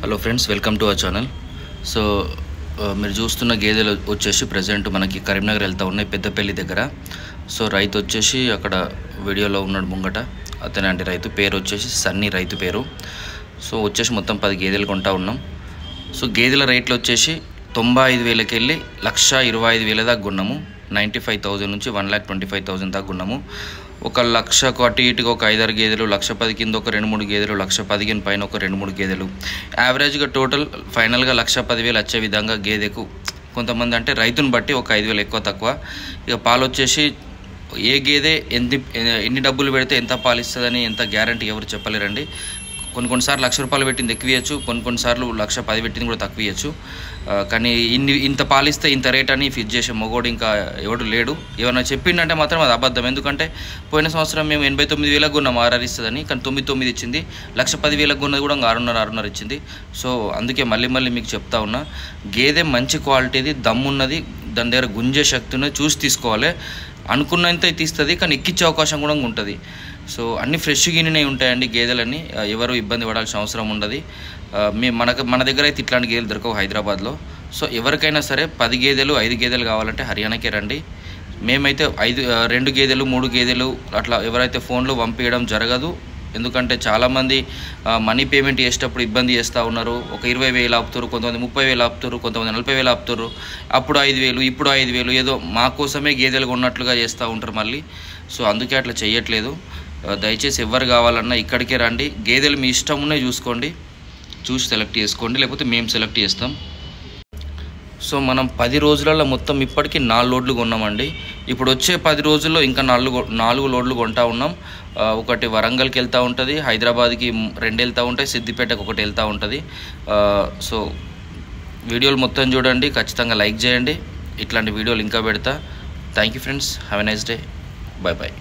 Hello friends, welcome to our channel. So మీరు చూస్తున్న గేదెలు వచ్చేసి ప్రజెంట్ మనకి కరీంనగర్ వెళ్తూ ఉన్నాయి, పెద్దపల్లి దగ్గర. సో రైతు వచ్చేసి అక్కడ వీడియోలో ఉన్నాడు ముంగట, అతనే అంటే రైతు పేరు వచ్చేసి సన్నీ, రైతు పేరు. సో వచ్చేసి మొత్తం 10 గేదెలు కొంటా ఉన్నాం. సో గేదెల రేట్లు వచ్చేసి 95,000కి వెళ్ళి 125,000 దాకా కొన్నాము. 95,000 నుంచి 1,25,000 దాకా కొన్నాము. 1,00,000 అటు ఇటుగా ఒక 5-6 గేదెలు, 1,10,000 కింద ఒక 2-3 గేదెలు, 1,15,000 పైన ఒక 2-3 గేదెలు, యావరేజ్గా టోటల్ ఫైనల్గా 1,10,000 వచ్చే విధంగా గేదెకు. కొంతమంది అంటే రైతుని బట్టి ఒక 5,000 ఎక్కువ తక్కువ. ఇక పాలు వచ్చేసి ఏ గేదె ఎన్ని డబ్బులు పెడితే ఎంత పాలు ఇస్తుందని ఎంత గ్యారంటీ ఎవరు చెప్పలేరండి. కొన్నిసార్లు 1,00,000 రూపాయలు పెట్టింది ఎక్కువ ఇవ్వచ్చు, కొన్నిసార్లు 1,10,000 పెట్టింది కూడా తక్కువ ఇవ్వచ్చు. కానీ ఇంత పాలిస్తే ఇంత రేట్ అని ఫిక్స్ చేసే మొగోడు ఇంకా ఎవడు లేడు. ఏమైనా చెప్పిండంటే మాత్రం అది అబద్ధం. ఎందుకంటే పోయిన సంవత్సరం మేము 89,000 కొన్నాం, 6 ఇస్తుందని, కానీ 9 ఇచ్చింది. 1,10,000 కొన్నది కూడా 6.5 ఇచ్చింది. సో అందుకే మళ్ళీ మీకు చెప్తా ఉన్నా, గేదె మంచి క్వాలిటీది, దమ్మున్నది, దాని దగ్గర గుంజే శక్తి ఉన్నది, చూసి తీసుకోవాలి. అనుకున్నంత తీస్తుంది, కానీ ఎక్కించే అవకాశం కూడా ఉంటుంది. సో అన్నీ ఫ్రెష్ గిన్నెనే ఉంటాయండి గేదెలన్నీ, ఎవరు ఇబ్బంది పడాల్సిన అవసరం ఉండదు. మన దగ్గర అయితే ఇట్లాంటి గేదెలు దొరకవు హైదరాబాద్లో. సో ఎవరికైనా సరే 10 గేదెలు 5 గేదెలు కావాలంటే హర్యానాకే రండి. మేమైతే 2 గేదెలు 3 గేదెలు అట్లా ఎవరైతే ఫోన్లో పంపించడం జరగదు. ఎందుకంటే చాలామంది మనీ పేమెంట్ చేసేటప్పుడు ఇబ్బంది చేస్తూ ఉన్నారు. ఒక 20,000 ఆపుతారు, కొంతమంది 30,000 ఆపుతారు, కొంతమంది 40,000 ఆపుతారు. అప్పుడు 5,000, ఇప్పుడు 5,000, ఏదో మా కోసమే గేదెలు కొన్నట్లుగా చేస్తూ ఉంటారు మళ్ళీ. సో అందుకే అట్లా చేయట్లేదు. దయచేసి ఎవరు కావాలన్నా ఇక్కడికే రండి. గేదెలు మీ ఇష్టం ఉన్నాయి చూసుకోండి, చూసి సెలెక్ట్ చేసుకోండి, లేకపోతే మేము సెలెక్ట్ చేస్తాం. సో మనం 10 రోజులలో మొత్తం ఇప్పటికీ 4 లోడ్లు కొన్నామండి. ఇప్పుడు వచ్చే 10 రోజుల్లో ఇంకా 4 లోడ్లు కొంటా ఉన్నాం. ఒకటి వరంగల్కి వెళ్తూ ఉంటుంది, హైదరాబాద్కి 2 వెళ్తూ ఉంటాయి, సిద్దిపేటకు 1 వెళ్తూ ఉంటుంది. సో వీడియోలు మొత్తం చూడండి, ఖచ్చితంగా లైక్ చేయండి. ఇట్లాంటి వీడియోలు ఇంకా పెడతా. Thank you friends, have a nice day, bye bye.